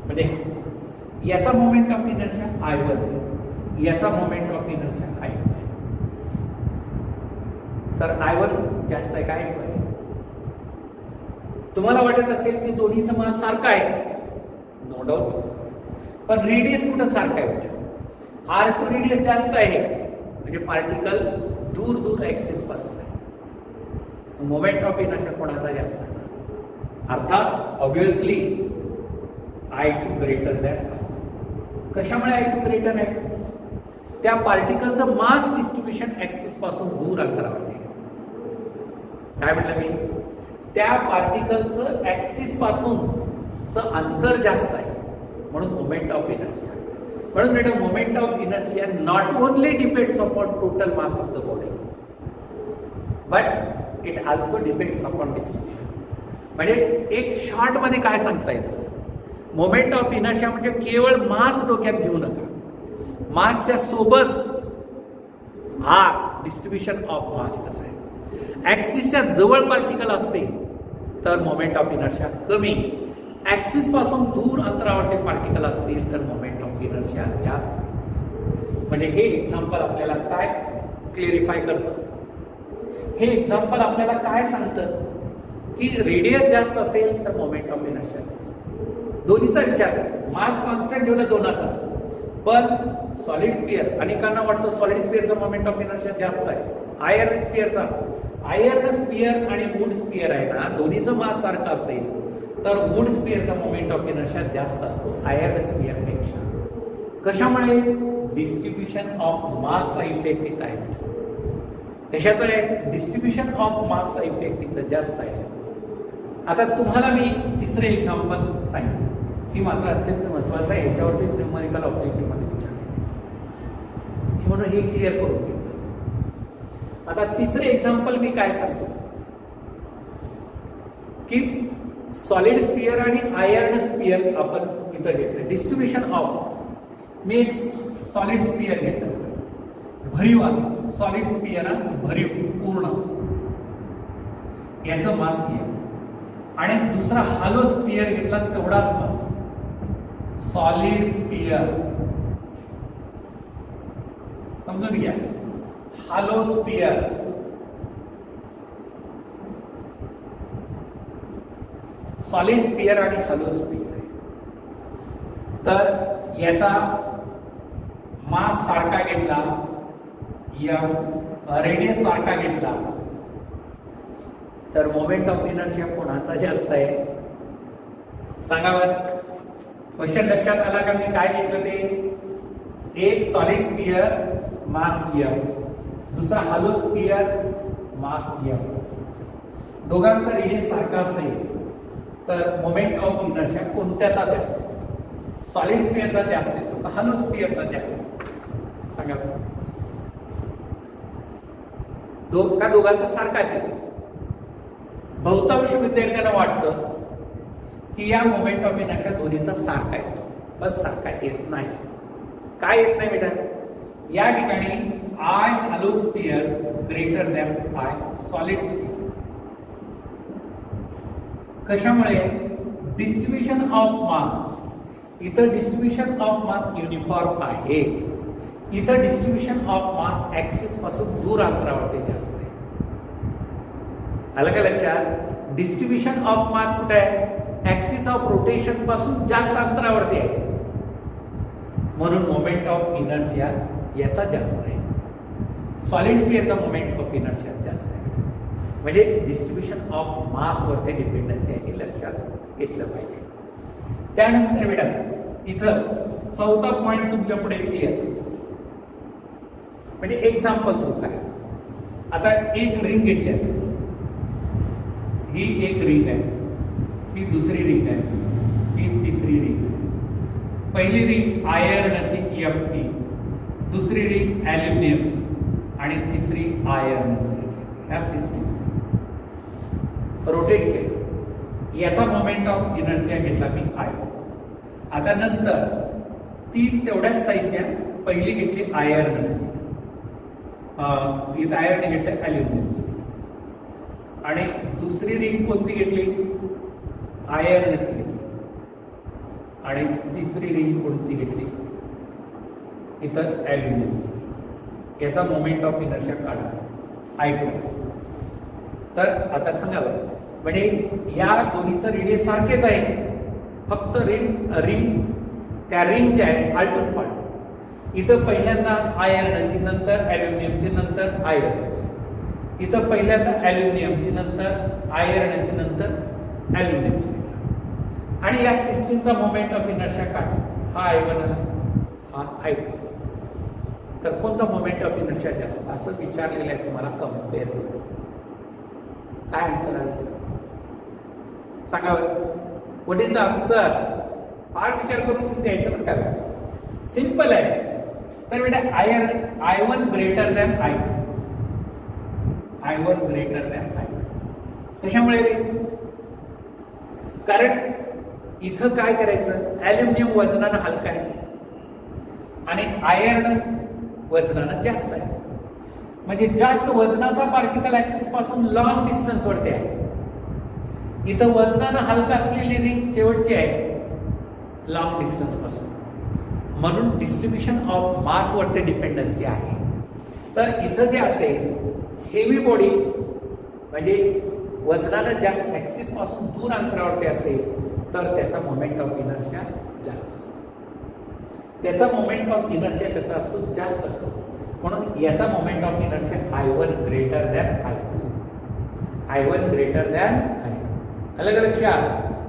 म्हणजे याचा मोमेंट ऑफ इनर्शिया I1 आहे, याचा मोमेंट ऑफ इनर्शिया I2 आहे. तर I1 जास्त आहे का I2 आहे? तुम्हाला वाटत असेल की दोन्हीचा मास सारखा आहे, नो डाऊट, पण रेडियस कुठं सारखा आहे? R2 रेडियस जास्त आहे, म्हणजे पार्टिकल दूर दूर ऍक्सिस पासून आहे. मोमेंट ऑफ इनर्शिया कोणाचा जास्त आहे? अर्थात obviously I2 greater than I1. कशामुळे I2 ग्रेटर आहे? त्या पार्टिकलचं मास डिस्ट्रीब्युशन ऍक्सिस पासून दूर अंतरावर आहे. काय म्हटलं मी? त्या पार्टिकलचं ऍक्सिस पासूनचं अंतर जास्त आहे, म्हणून मोमेंट ऑफ इनर्शिया. म्हणून बेटा moment of inertia not only depends upon total mass of the body, but it also depends upon distribution. म्हणजे एक शॉर्ट मध्ये काय सांगता येतं? मोमेंट ऑफ इनर्शिया म्हणजे केवळ मास डोक्यात घेऊ नका. मासच्या सोबत आर, डिस्ट्रीब्युशन ऑफ मास कसं आहे. ऍक्सिसच्या जवळ पार्टिकल असते तर मोमेंट ऑफ इनर्शिया कमी, ऍक्सिस पासून दूर अंतरावरती पार्टिकल असतील तर मोमेंट ऑफ इनर्शिया जास्त. म्हणजे हे एक्झाम्पल आपल्याला काय क्लेरिफाय करतं? हे एक्झाम्पल आपल्याला काय सांगतं की रेडियस जास्त असेल तर मोमेंट ऑफ इनर्शिया जास्त. दोन्हीचा विचार करा. मास कॉन्स्टंट ठेवला दोनाचा, पण सॉलिड स्पिअर, अनेकांना वाटतं सॉलिड स्पिअरचा मोमेंट ऑफ इनर्शिया जास्त आहे. आयर्न स्पिअरचा, आयर्न स्पिअर आणि वूड स्पिअर आहे ना, दोन्हीचं मास सारखं असेल तर वूड स्पिअरचा मोमेंट ऑफ इनर्शिया जास्त असतो आयर्न स्पिअर पेक्षा. कशामुळे? डिस्ट्रीब्युशन ऑफ मासचा इफेक्ट इथं आहे. कशाचा आहे? डिस्ट्रीब्युशन ऑफ मासचा इफेक्ट इथं जास्त आहे. आता तुम्हाला मी तिसरे एक्झाम्पल सांगितलं, ही मात्र अत्यंत महत्वाचं आहे. याच्यावरतीच न्यूमरिकल ऑब्जेक्टिव्ह मध्ये विचारले, म्हणून हे क्लिअर करून घ्यायचं. आता तिसरे एक्झाम्पल मी काय सांगतो की सॉलिड स्पिअर आणि आयर्न स्पिअर आपण इथं घेतलं. डिस्ट्रीब्युशन ऑफ मास, मी एक सॉलिड स्पिअर घेतलं, भरीव असा सॉलिड स्पिअर, भरीव पूर्ण, याचं मास घ्या. आणि दुसरा हॅलो स्पिअर घेतला, तेवढाच मास, सॉलिड स्पिअर. समजून घ्या, हॅलो स्पिअर, सॉलिड स्पिअर आणि हॅलो स्पिअर आहे. तर याचा मास सारखा घेतला, या रेडियस सारखा घेतला, तर मोमेंट ऑफ इनर्शिया कोणाचा जास्त आहे सांगा बरं. क्वेश्चन लक्षात आला का मी काय घेतलं ते? एक सॉलिड स्पियर मास m, दुसरा हॅलो स्पियर मास m. दोघांचा रेडियस सारखा असेल तर मोमेंट ऑफ इनर्शिया कोणत्याचा जास्त? सॉलिड स्पियरचा जास्त येतो का हॅलो स्पियरचा जास्त? सांगा का दोघांचा सारखाच येतो? बहुतांश विद्यार्थ्यांना वाटतं की या मोमेंट ऑफ इनर्शिया दोन्हीचा सारखा येतो, पण सारखा येत नाही. काय येत नाही बेटा? या ठिकाणी I hollow sphere greater than I solid sphere. कशामुळे? Distribution of mass. इथं डिस्ट्रीब्युशन ऑफ मास युनिफॉर्म आहे, इथं डिस्ट्रीब्युशन ऑफ मास ऍक्सिस पासून दूर अंतरावरती जास्त आहे. आलं का लक्षात? डिस्ट्रीब्युशन ऑफ मास कुठे आहे? ऍक्सिस ऑफ रोटेशन पासून जास्त अंतरावरती आहे, म्हणून मोमेंट ऑफ इनर्शिया याचा जास्त आहे. सॉलिड स्पियरचा मोमेंट ऑफ इनर्शिया जास्त आहे. म्हणजे डिस्ट्रीब्युशन ऑफ मास वरती डिपेंडन्सी आहे, हे लक्षात घेतलं पाहिजे. त्यानंतर बेटा इथं चौथा पॉइंट तुमच्या पुढे क्लिअर होतो, म्हणजे एक्झाम्पल थ्रू काय. आता एक रिंग घेतली असेल, ही एक रिंग आहे, ही दुसरी रिंग आहे, ही तिसरी रिंग आहे. पहिली रिंग आयर्नची Fe, दुसरी रिंग ॲल्युमिनियमची आणि तिसरी आयर्नची. ह्या सिस्टीम रोटेट केलं, याचा मोमेंट ऑफ इनर्शिया घेतला मी I. आता नंतर तीच तेवढ्याच साईजच्या पहिली घेतली आयर्नची, इथं आयर्न घेतलं ॲल्युमिनियमची, आणि दुसरी रिंग कोणती घेतली? आयर्नची घेतली, आणि तिसरी रिंग कोणती घेतली? इथं ॲल्युमिनियमची. याचा मोमेंट ऑफ इनर्शिया काढला I. तर आता सांगा बरं, म्हणजे या दोन्हीचं रेडियस सारखेच आहे, फक्त रिंग त्या रिंग ज्या आहेत आल्टून पाल्टून. इथं पहिल्यांदा आयर्नची, नंतर ॲल्युमिनियमची, नंतर आयर्नची. इथं पहिल्यांदा ॲल्युमिनियमची, नंतर आयर्नची, नंतर ॲल्युमिनियमची. आणि या सिस्टीमचा मोमेंट ऑफ इनर्शिया काढला, हा I1 आला, हा I2 आला. तर कोणता मोमेंट ऑफ इनर्शिया जास्त असं विचारलेलं आहे तुम्हाला कम्पेअर करून. काय आन्सर आहे सांगा बरं. What is the answer? फार विचार करून द्यायचं बरं का, सिंपल आहे. तर बेटा I1 greater than I2. I1 greater than I2. कशामुळे रे? कारण इथं काय करायचं, ॲल्युमिनियम वजनानं हलका आहे आणि आयर्न वजनानं जास्त आहे. म्हणजे जास्त वजनाचा पार्टिकल ऍक्सिस पासून लॉंग डिस्टन्स वरती आहे. इथं वजनानं हलका असलेली रिंग शेवटची आहे लॉंग डिस्टन्स पासून, म्हणून डिस्ट्रीब्युशन ऑफ मास वरती डिपेंडन्सी आहे. तर इथं जे असेल हेवी बॉडी म्हणजे वजनानं जास्त ऍक्सिस पासून दूर अंतरावरती असेल तर त्याचा मोमेंट ऑफ इनर्शिया जास्त असतो. त्याचा मोमेंट ऑफ इनर्शिया कसा असतो? जास्त असतो. म्हणून याचा moment of inertia I1 greater than I2. I1 greater than I2. अलग लक्षात.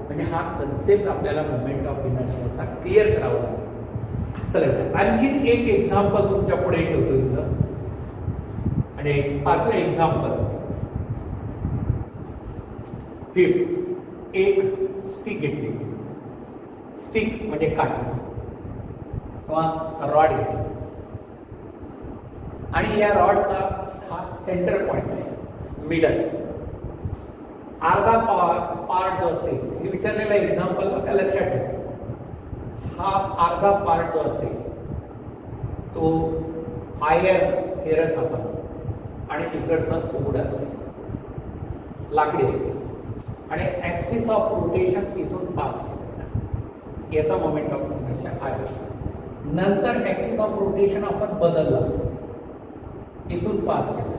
म्हणजे हा कन्सेप्ट आपल्याला मोमेंट ऑफ इनर्शियाचा क्लिअर करावा लागेल. चला आणखीन एक एक्झाम्पल तुमच्या पुढे ठेवतो इथं, आणि पाचवं एक्झाम्पल. एक स्टिक घेतली, स्टिक म्हणजे काठी किंवा रॉड घेतली, आणि या रॉडचा हा सेंटर पॉइंट आहे, मिडल. अर्धा पार्ट जो असेल, हे विचारलेला एक्झाम्पल बघा लक्षात ठेवा. हा अर्धा पार्ट जो असेल तो आयर्न फेरस आपण, आणि इकडचा उघड असेल लाकडी आहे, आणि ऍक्सिस ऑफ रोटेशन इथून पास केला, याचा मोमेंट ऑफ इनर्शिया आहे. नंतर ऍक्सिस ऑफ रोटेशन आपण बदलला, इथून पास केला,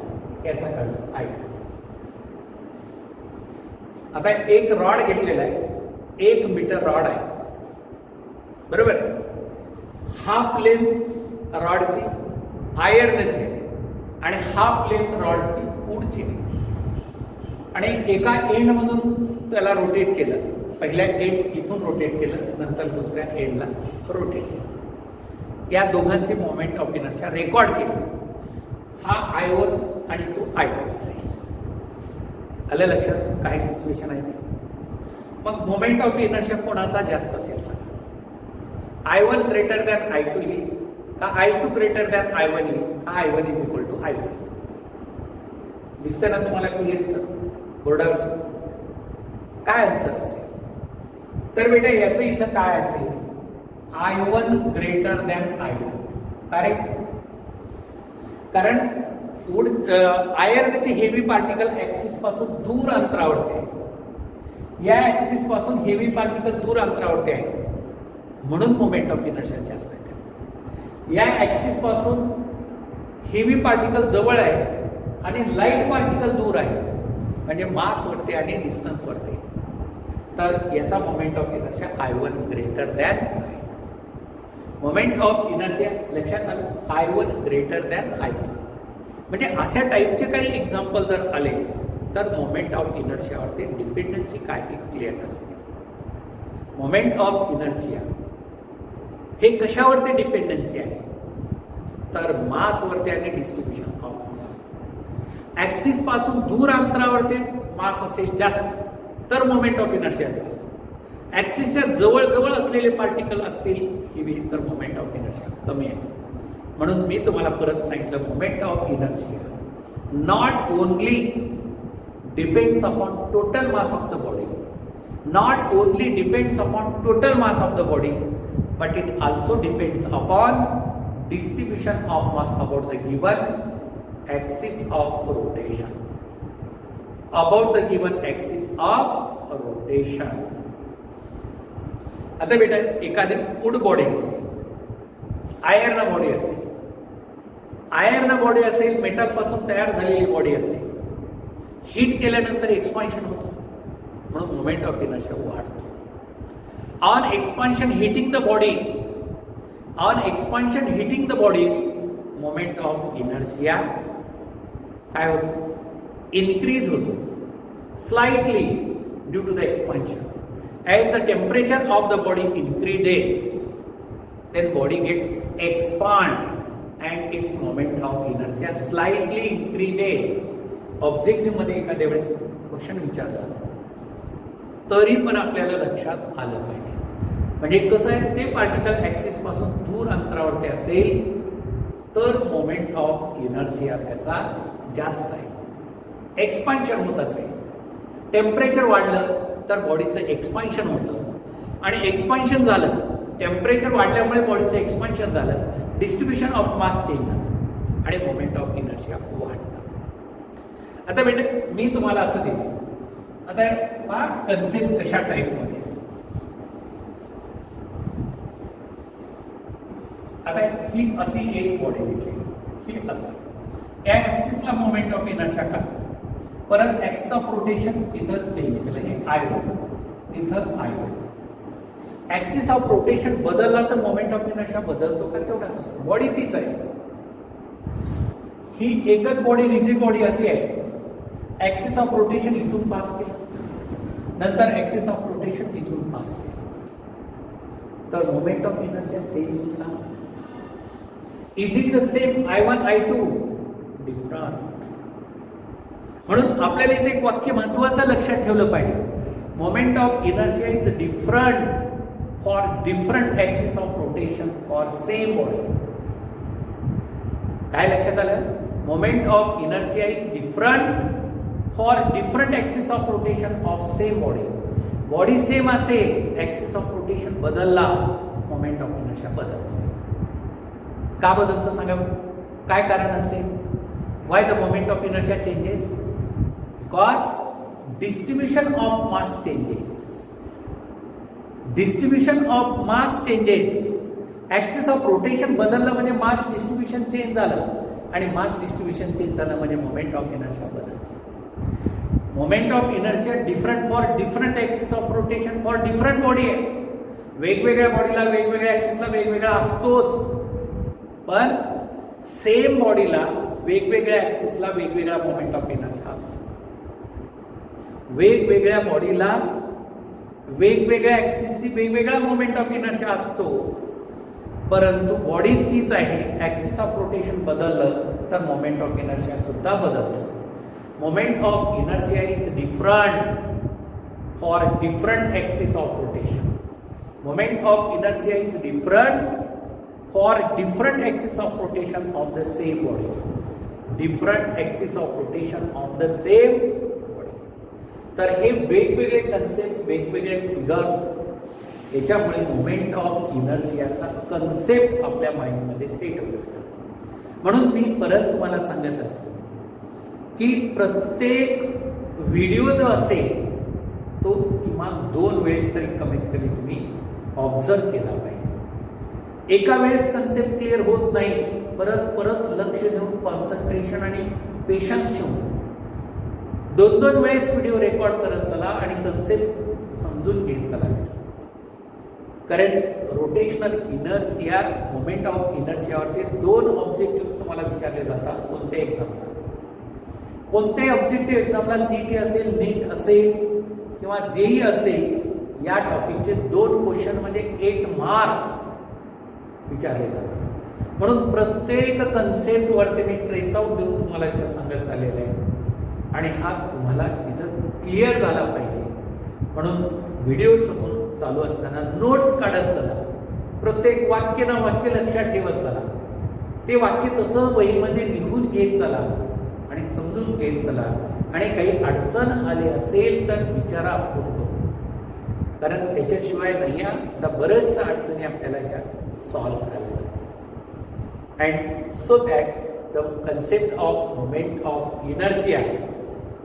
याचा काढला I. आता एक रॉड घेतलेला आहे, 1 मीटर रॉड आहे, बरोबर. हाफ लेंथ रॉडची आयर्नची आणि हाफ लेंथ रॉडची पुढची. आणि एका एंड मधून त्याला रोटेट केलं, पहिल्या एंड इथून रोटेट केलं, नंतर दुसऱ्या एंडला रोटेट केलं, या दोघांचे मोमेंट ऑफ इनर्शिया रेकॉर्ड केली. हा I1 आणि तो I2 असेल. आलं लक्षात काय सिच्युएशन आहे ते? मग मोमेंट ऑफ इनर्शिया कोणाचा जास्त असेल सांगा? I1 ग्रेटर दॅन I2 येईल का I2 ग्रेटर दॅन I1 येईल का I1 is equal to I2? दिसतंय ना तुम्हाला क्लिअर इथं बोर्डावर? काय आन्सर असेल? तर बेटा याचं इथं काय असेल? I1 greater than I2. Correct? कारण आयर्नचे हेवी पार्टिकल ऍक्सिस पासून दूर अंतरावरती आहे. या ऍक्सिस पासून हेवी पार्टिकल दूर अंतरावरती आहे, म्हणून मोमेंट ऑफ इनर्शिया जास्त आहे त्याचा. या ऍक्सिस पासून हेवी पार्टिकल जवळ आहे आणि लाईट पार्टिकल दूर आहे, म्हणजे मास वरती आणि डिस्टन्स वरती. तर याचा moment of inertia I1 greater than I2. Moment of inertia लक्षात आलं, I1 ग्रेटर दॅन I2. म्हणजे अशा टाईपचे काही एक्झाम्पल जर आले तर मोमेंट ऑफ इनर्शियावरती डिपेंडन्सी काय हे क्लिअर झालं. मोमेंट ऑफ इनर्शिया हे कशावरती डिपेंडन्सी आहे? तर मासवरती आणि डिस्ट्रीब्युशन ऑफ मास. ऍक्सिस पासून दूर अंतरावरती मास असेल जास्त तर मोमेंट ऑफ इनर्शिया जास्त. ऍक्सिसच्या जवळ जवळ असलेले पार्टिकल असतील हेवी तर मोमेंट ऑफ इनर्शिया कमी आहे. म्हणून मी तुम्हाला परत सांगितलं, moment of inertia not only depends upon total mass of the body, not only depends upon total mass of the body, but it also depends upon distribution of mass about the given axis of rotation. About the given axis of rotation. आता बेटा एखादी वूड बॉडी असेल, आयर्न बॉडी असेल, आयर्न बॉडी असेल, मेटल पासून तयार झालेली बॉडी असेल, हीट केल्यानंतर एक्सपान्शन होतं, म्हणून मोमेंट ऑफ इनर्शिया वाढतो. On expansion hitting the body, moment of inertia काय होतो? Increase होतो slightly due to the expansion. As the temperature of the body increases, then body gets expand and its moment of inertia slightly increases. Objective मध्ये एखाद्या वेळेस क्वेश्चन विचारला तरी पण आपल्याला लक्षात आलं पाहिजे. म्हणजे कसं आहे, ते पार्टिकल ऍक्सिस पासून दूर अंतरावरती असेल तर मोमेंट ऑफ इनर्शिया त्याचा जास्त आहे. एक्सपान्शन होत असेल, टेम्परेचर वाढलं तर बॉडीचं एक्सपान्शन होतं, आणि एक्सपान्शन झालं, टेम्परेचर वाढल्यामुळे बॉडीचं एक्सपान्शन झालं, डिस्ट्रीब्युशन ऑफ मास चेंज झालं आणि मोमेंट ऑफ इनर्शिया वाढलं. आता बेटे मी तुम्हाला असं दिलं, आता हा कन्सेप्ट कशा टाईप मध्ये, आता ही अशी एक बॉडी घेतली, ही असं, या ऍक्सिसला मोमेंट ऑफ इनर्शिया काढलं, परत ऍक्सिस ऑफ रोटेशन इथं चेंज केलं, हे I1, इथं I1. ऍक्सिस ऑफ रोटेशन बदलला तर मोमेंट ऑफ इनर्शिया बदलतो का? तेवढाच असतो. बॉडी तीच आहे, ही एकच बॉडी, रिजिड बॉडी अशी आहे. ऍक्सिस ऑफ रोटेशन इथून पास केलं, नंतर ऍक्सिस ऑफ रोटेशन इथून पास केलं, तर मोमेंट ऑफ इनर्शिया सेम येईल का? Is it the same I1 I2? Different. म्हणून आपल्याला इथे एक वाक्य महत्वाचं लक्षात ठेवलं पाहिजे, moment of inertia is different for different axis of rotation for same body. काय लक्षात आलं? Moment of inertia is different for different axis of rotation of same body. Body same असेल, ऍक्सिस ऑफ रोटेशन बदलला, मोमेंट ऑफ इनर्शिया बदलतो. का बदलतो सांगा, काय कारण असेल? Why the moment of inertia changes? Because distribution of mass changes. Distribution of mass changes. Axis of rotation बदललं म्हणजे मास डिस्ट्रीब्युशन चेंज झालं, आणि मास डिस्ट्रीब्युशन चेंज झालं म्हणजे मोमेंट ऑफ इनर्शिया बदलतो. Moment of inertia different for different axis of rotation for different body आहे. वेगवेगळ्या बॉडीला वेगवेगळ्या ऍक्सिसला वेगवेगळा असतोच, पण सेम बॉडीला वेगवेगळ्या ऍक्सिसला वेगवेगळा मोमेंट ऑफ इनर्शिया असतो. वेगवेगळ्या बॉडीला वेगवेगळ्या ऍक्सिसची वेगवेगळा मोमेंट ऑफ इनर्शिया असतो, परंतु बॉडी तीच आहे. ऍक्सिस ऑफ रोटेशन बदललं तर मोमेंट ऑफ इनर्शिया सुद्धा बदलतो. Moment of inertia is different for different axis of rotation. Moment of inertia is different for different axis of rotation of the same body. Different axis of rotation of the same body. तर हे वेगवेगळे कन्सेप्ट, वेगवेगळे फिगर्स, याच्यामुळे मोमेंट ऑफ इनर्शियाचा कन्सेप्ट आपल्या माइंडमध्ये सेट होतो. म्हणून मी परत तुम्हाला सांगत असतो की प्रत्येक व्हिडिओ जो असेल तो किमान 2 वेळेस तरी कमीत कमी तुम्ही ऑब्झर्व केला पाहिजे. एका वेळेस कन्सेप्ट क्लिअर होत नाही, परत परत लक्ष देऊन कॉन्सन्ट्रेशन आणि पेशन्स ठेवून 2-2 वेळेस व्हिडिओ रेकॉर्ड करत चला आणि कन्सेप्ट समजून घेत चला. कारण रोटेशनल इनर्शिया, मोमेंट ऑफ इनर्शियावरती 2 ऑब्जेक्टिव्ह तुम्हाला विचारले जातात कोणत्या एक्झामला. कोणत्याही ऑब्जेक्टिव्ह एक्झामला सीईटी असेल, नीट असेल किंवा जेई असेल, या टॉपिकचे 2 क्वेश्चन म्हणजे 8 मार्क्स विचारले जातात. म्हणून प्रत्येक कन्सेप्ट वरती मी ट्रेस आउट देऊन तुम्हाला इथं सांगत चाललेलं आहे आणि हा तुम्हाला तिथं क्लिअर झाला पाहिजे. म्हणून व्हिडिओ समोर चालू असताना नोट्स काढत चला. प्रत्येक वाक्य ना वाक्य लक्षात ठेवत चला. ते वाक्य तसं वहीमध्ये लिहून घेत चला आणि समजून घेत चला. आणि काही अडचण आली असेल तर विचारा फोन करू, कारण त्याच्याशिवाय नाही आता बऱ्याचशा अडचणी आपल्याला ह्या सॉल्व्ह कराव्या लागतात. And so that the concept of moment of inertia,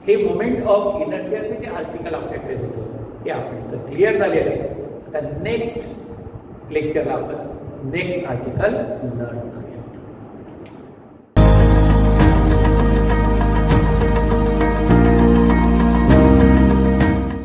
हे मोमेंट ऑफ इनर्शियाचे जे आर्टिकल आपल्याकडे होतं हे आपण इथं क्लिअर झालेलं आहे. आता नेक्स्ट लेक्चरला आपण नेक्स्ट आर्टिकल लर्न करूया.